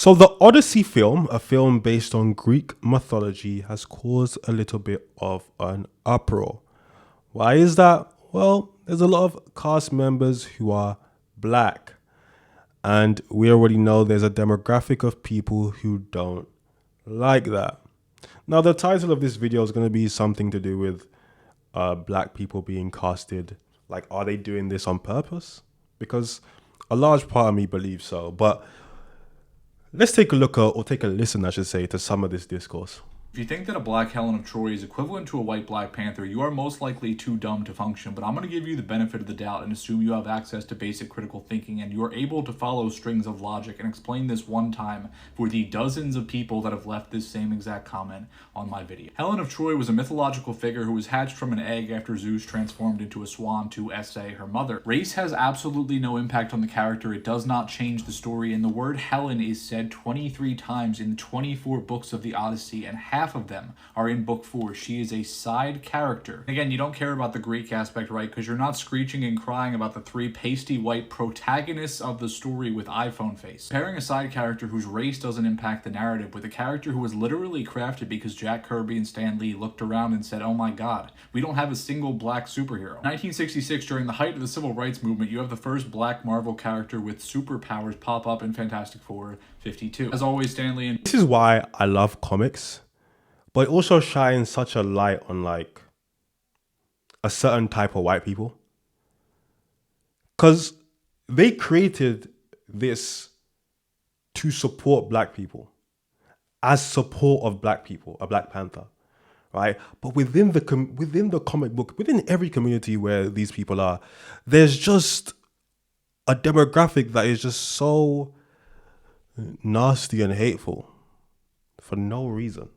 So the Odyssey film, a film based on Greek mythology, has caused a little bit of an uproar. Why is that? Well, there's a lot of cast members who are black, and we already know there's a demographic of people who don't like that. Now, the title of this video is going to be something to do with black people being casted. Like, are they doing this on purpose? Because a large part of me believes so. But let's take a look at, or take a listen, I should say, to some of this discourse. If you think that a black Helen of Troy is equivalent to a white Black Panther, you are most likely too dumb to function, but I'm going to give you the benefit of the doubt and assume you have access to basic critical thinking and you are able to follow strings of logic and explain this one time for the dozens of people that have left this same exact comment on my video. Helen of Troy was a mythological figure who was hatched from an egg after Zeus transformed into a swan to essay her mother. Race has absolutely no impact on the character. It does not change the story, and the word Helen is said 23 times in 24 books of the Odyssey, and half of them are in book 4. She is a side character. Again, you don't care about the Greek aspect, right? Because you're not screeching and crying about the 3 pasty white protagonists of the story with iPhone face. Pairing a side character whose race doesn't impact the narrative with a character who was literally crafted because Jack Kirby and Stan Lee looked around and said, oh my god, we don't have a single black superhero. In 1966, during the height of the civil rights movement, you have the first black Marvel character with superpowers pop up in Fantastic Four 52. As always, Stan Lee and... This is why I love comics, but it also shines such a light on like a certain type of white people. Because they created this to support black people, as support of black people, a Black Panther, right? But within the comic book, within every community where these people are, there's just a demographic that is just so nasty and hateful for no reason.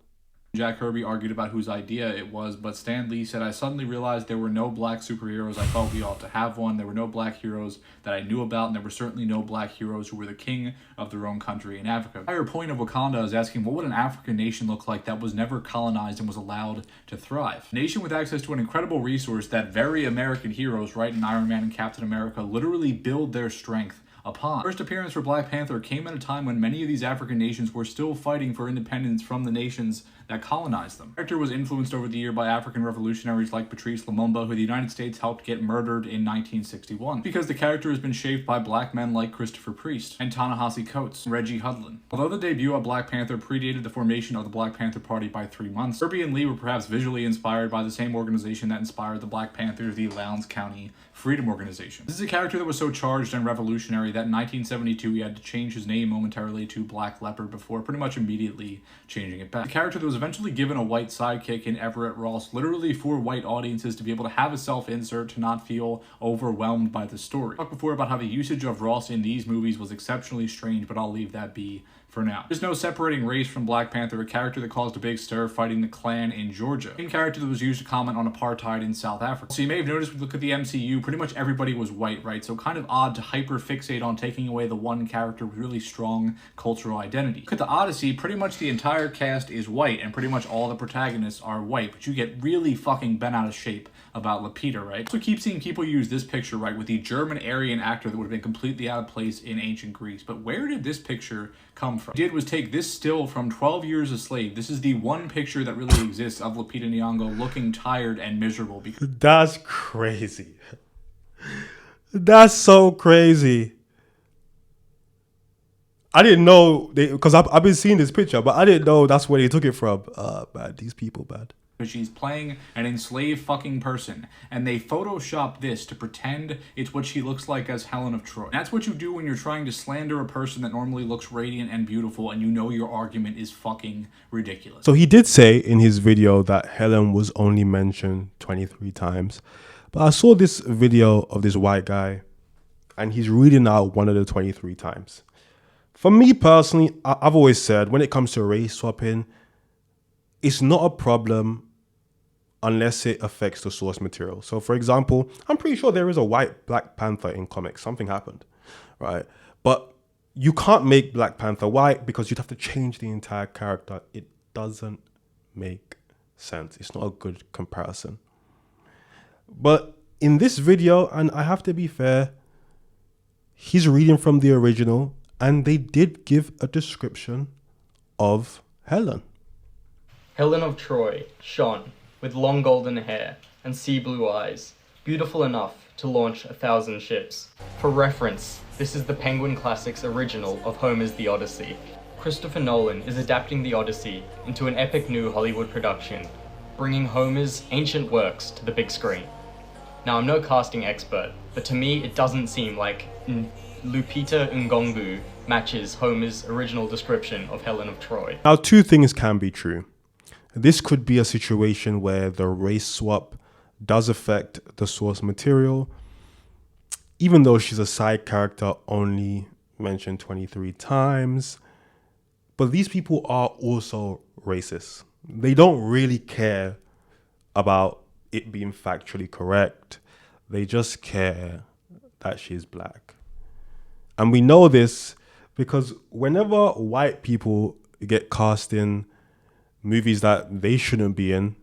Jack Kirby argued about whose idea it was, but Stan Lee said, I suddenly realized there were no black superheroes I felt we ought to have one. There were no black heroes that I knew about, and there were certainly no black heroes who were the king of their own country in Africa. The entire point of Wakanda is asking, what would an African nation look like that was never colonized and was allowed to thrive? A nation with access to an incredible resource that very American heroes, right, in Iron Man and Captain America, literally build their strength upon. First appearance for Black Panther came at a time when many of these African nations were still fighting for independence from the nations that colonized them. The character was influenced over the year by African revolutionaries like Patrice Lumumba, who the United States helped get murdered in 1961, because the character has been shaped by black men like Christopher Priest and Ta-Nehisi Coates and Reggie Hudlin. Although the debut of Black Panther predated the formation of the Black Panther Party by 3 months, Kirby and Lee were perhaps visually inspired by the same organization that inspired the Black Panthers, the Lowndes County Freedom Organization. This is a character that was so charged and revolutionary that in 1972 he had to change his name momentarily to Black Leopard before pretty much immediately changing it back. The character that was eventually given a white sidekick in Everett Ross, literally for white audiences to be able to have a self-insert to not feel overwhelmed by the story. I talked before about how the usage of Ross in these movies was exceptionally strange, but I'll leave that be for now. There's no separating race from Black Panther, a character that caused a big stir fighting the Klan in Georgia. Same character that was used to comment on apartheid in South Africa. So you may have noticed when you look at the MCU, pretty much everybody was white, right? So kind of odd to hyper-fixate on taking away the one character with really strong cultural identity. Look at the Odyssey, pretty much the entire cast is white, and pretty much all the protagonists are white, but you get really fucking bent out of shape about Lupita, right? So keep seeing people use this picture, right, with the German Aryan actor that would have been completely out of place in ancient Greece. But where did this picture come from? What he did was take this still from 12 Years a Slave. This is the one picture that really exists of Lupita Nyong'o looking tired and miserable. Because that's crazy. That's so crazy. I didn't know, because I've been seeing this picture, but I didn't know that's where they took it from. Man, these people, man. She's playing an enslaved fucking person, and they photoshopped this to pretend it's what she looks like as Helen of Troy. That's what you do when you're trying to slander a person that normally looks radiant and beautiful, and you know your argument is fucking ridiculous. So he did say in his video that Helen was only mentioned 23 times, but I saw this video of this white guy, and he's reading out one of the 23 times. For me personally, I've always said when it comes to race swapping, it's not a problem unless it affects the source material. So for example, I'm pretty sure there is a white Black Panther in comics. Something happened, right? But you can't make Black Panther white because you'd have to change the entire character. It doesn't make sense. It's not a good comparison. But in this video, and I have to be fair, he's reading from the original, And they did give a description of Helen. Helen of Troy shone, with long golden hair and sea blue eyes, beautiful enough to launch 1,000 ships. For reference, this is the Penguin Classics original of Homer's The Odyssey. Christopher Nolan is adapting The Odyssey into an epic new Hollywood production, bringing Homer's ancient works to the big screen. Now, I'm no casting expert, but to me it doesn't seem like Lupita Nyong'o matches Homer's original description of Helen of Troy. Now, two things can be true. This could be a situation where the race swap does affect the source material, even though she's a side character only mentioned 23 times. But these people are also racist. They don't really care about it being factually correct. They just care that she's black. And we know this because whenever white people get cast in movies that they shouldn't be in,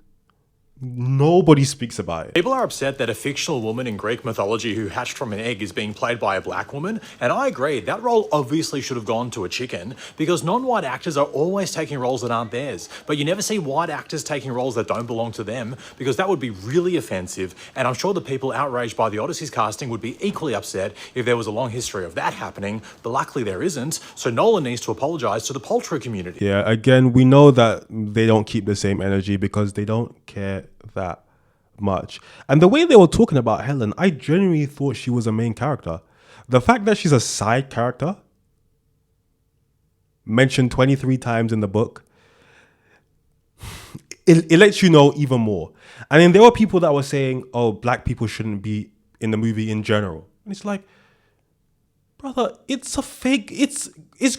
nobody speaks about it. People are upset that a fictional woman in Greek mythology who hatched from an egg is being played by a black woman, and I agree, that role obviously should have gone to a chicken, because non-white actors are always taking roles that aren't theirs, but you never see white actors taking roles that don't belong to them, because that would be really offensive, and I'm sure the people outraged by the Odyssey's casting would be equally upset if there was a long history of that happening, but luckily there isn't, so Nolan needs to apologise to the poultry community. Yeah, again, we know that they don't keep the same energy because they don't care that much. And the way they were talking about Helen, I genuinely thought she was a main character. The fact that she's a side character, mentioned 23 times in the book, it lets you know even more. And then there were people that were saying, oh, black people shouldn't be in the movie in general. And it's like, brother, it's a fake, it's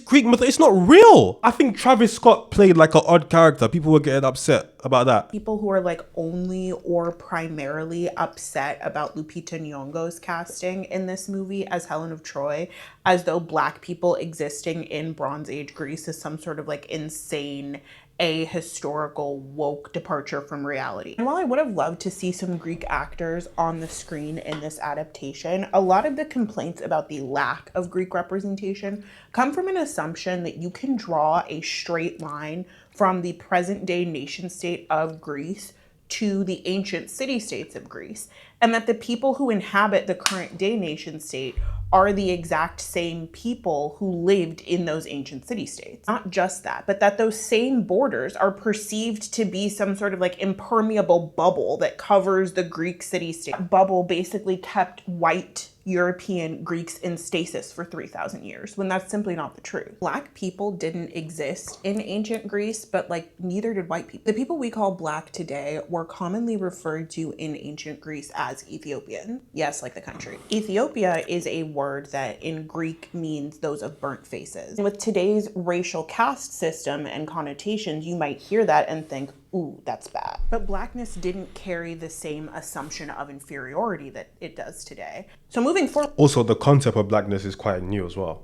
Greek myth, it's not real. I think Travis Scott played like an odd character. People were getting upset about that. People who are like only or primarily upset about Lupita Nyong'o's casting in this movie as Helen of Troy, as though black people existing in Bronze Age Greece is some sort of like insane ahistorical woke departure from reality. And while I would have loved to see some Greek actors on the screen in this adaptation, a lot of the complaints about the lack of Greek representation come from an assumption that you can draw a straight line from the present day nation state of Greece to the ancient city-states of Greece, and that the people who inhabit the current day nation state are the exact same people who lived in those ancient city-states. Not just that, but that those same borders are perceived to be some sort of like impermeable bubble that covers the Greek city-state. That bubble basically kept white European Greeks in stasis for 3,000 years, when that's simply not the truth. Black people didn't exist in ancient Greece, but like neither did white people. The people we call black today were commonly referred to in ancient Greece as Ethiopian. Yes, like the country. Ethiopia is a word that in Greek means those of burnt faces. And with today's racial caste system and connotations, you might hear that and think, ooh, that's bad. But blackness didn't carry the same assumption of inferiority that it does today. So moving forward. Also, the concept of blackness is quite new as well.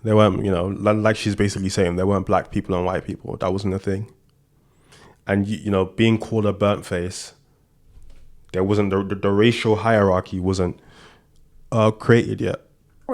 There weren't, like she's basically saying, there weren't black people and white people. That wasn't a thing. And, being called a burnt face, there wasn't, the racial hierarchy wasn't created yet.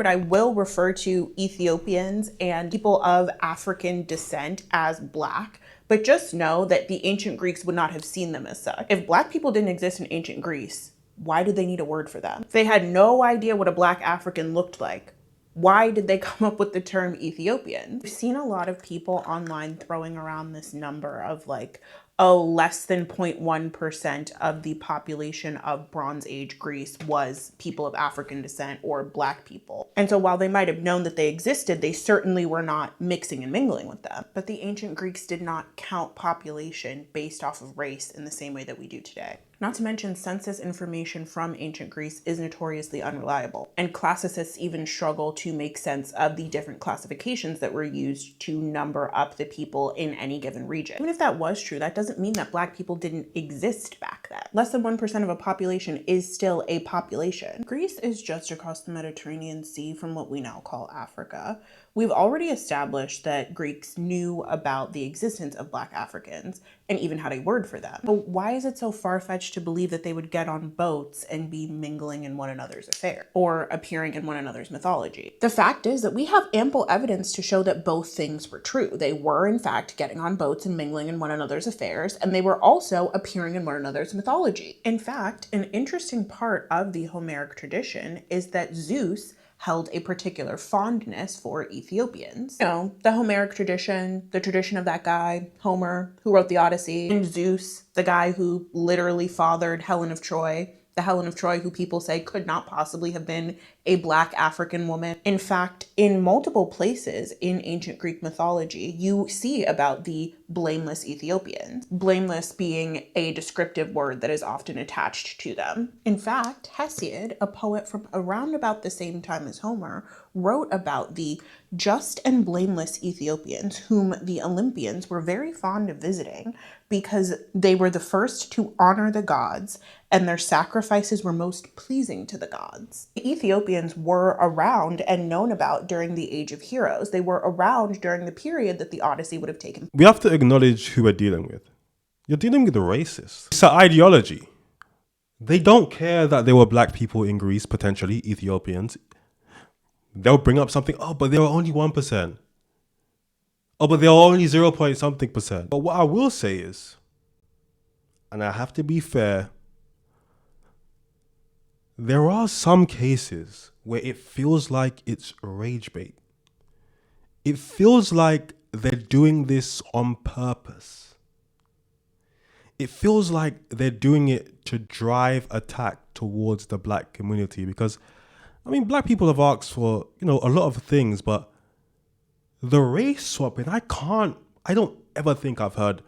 I will refer to Ethiopians and people of African descent as black, but just know that the ancient Greeks would not have seen them as such. If black people didn't exist in ancient Greece, why did they need a word for them? If they had no idea what a black African looked like, why did they come up with the term Ethiopian? I've seen a lot of people online throwing around this number of like, oh, less than 0.1% of the population of Bronze Age Greece was people of African descent or black people. And so while they might have known that they existed, they certainly were not mixing and mingling with them. But the ancient Greeks did not count population based off of race in the same way that we do today. Not to mention, census information from ancient Greece is notoriously unreliable, and classicists even struggle to make sense of the different classifications that were used to number up the people in any given region. Even if that was true, that doesn't mean that black people didn't exist back then. Less than 1% of a population is still a population. Greece is just across the Mediterranean Sea from what we now call Africa, We've already established that Greeks knew about the existence of Black Africans and even had a word for them. But why is it so far-fetched to believe that they would get on boats and be mingling in one another's affairs or appearing in one another's mythology? The fact is that we have ample evidence to show that both things were true. They were, in fact, getting on boats and mingling in one another's affairs, and they were also appearing in one another's mythology. In fact, an interesting part of the Homeric tradition is that Zeus held a particular fondness for Ethiopians. You know, the Homeric tradition, the tradition of that guy, Homer, who wrote the Odyssey, and Zeus, the guy who literally fathered Helen of Troy, the Helen of Troy who people say could not possibly have been a Black African woman. In fact, in multiple places in ancient Greek mythology, you see about the blameless Ethiopians, blameless being a descriptive word that is often attached to them. In fact, Hesiod, a poet from around about the same time as Homer, wrote about the just and blameless Ethiopians, whom the Olympians were very fond of visiting because they were the first to honor the gods and their sacrifices were most pleasing to the gods. The Ethiopians were around and known about during the Age of Heroes. They were around during the period that the Odyssey would have taken. We have to acknowledge who we're dealing with. You're dealing with the racists. It's an ideology. They don't care that there were Black people in Greece, potentially Ethiopians. They'll bring up something, oh, but there were only 1%. Oh, but there are only 0 point something percent. But what I will say is, and I have to be fair, there are some cases where it feels like it's rage bait. It feels like they're doing this on purpose. It feels like they're doing it to drive attack towards the Black community because, I mean, Black people have asked for, a lot of things, but the race swapping, I don't ever think I've heard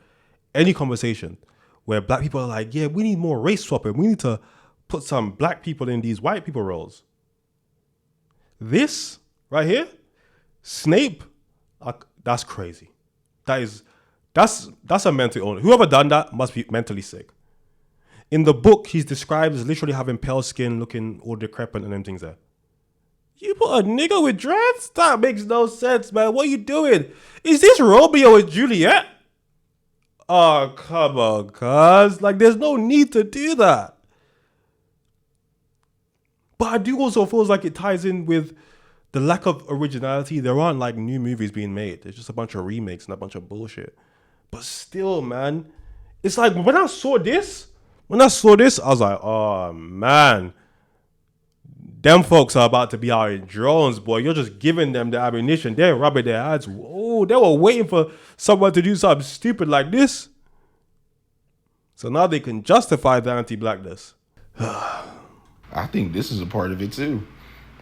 any conversation where Black people are like, yeah, we need more race swapping. We need to put some Black people in these white people roles. This right here, Snape, that's crazy. That's a mental illness. Whoever done that must be mentally sick. In the book, he's described as literally having pale skin, looking all decrepit and them things there. You put a nigga with dreads? That makes no sense, man. What are you doing? Is this Romeo and Juliet? Oh, come on, cuz. Like, there's no need to do that. But I do also feel like it ties in with the lack of originality. There aren't, like, new movies being made. There's just a bunch of remakes and a bunch of bullshit. But still, man, it's like, when I saw this, I was like, oh, man. Them folks are about to be out in drones, boy. You're just giving them the ammunition. They're rubbing their eyes. Oh, they were waiting for someone to do something stupid like this. So now they can justify the anti-Blackness. I think this is a part of it too.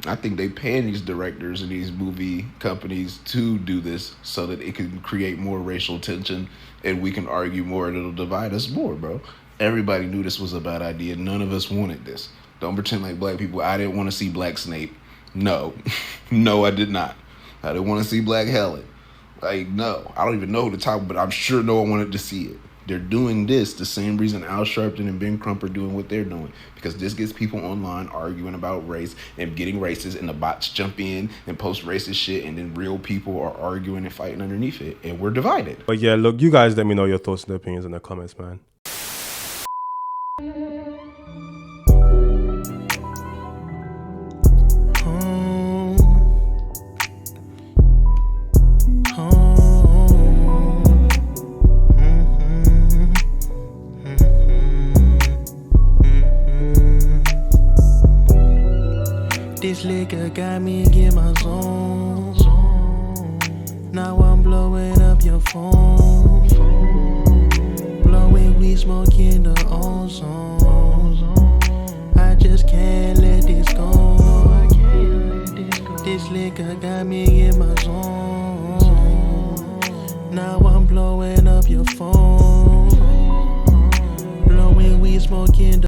I think they paying these directors and these movie companies to do this so that it can create more racial tension and we can argue more and it'll divide us more, bro. Everybody knew this was a bad idea. None of us wanted this. Don't pretend like Black people. I didn't want to see Black Snape. No. No, I did not. I didn't want to see Black Helen. Like, no. I don't even know who to talk, but I'm sure no one wanted to see it. They're doing this the same reason Al Sharpton and Ben Crump are doing what they're doing. Because this gets people online arguing about race and getting racist, and the bots jump in and post racist shit, and then real people are arguing and fighting underneath it, and we're divided. But yeah, look, you guys let me know your thoughts and opinions in the comments, man. This liquor got me in my zone. Now I'm blowing up your phone. Blowing weed, smoking the ozone. I just can't let this go. This liquor got me in my zone. Now I'm blowing up your phone. Blowing weed, smoking the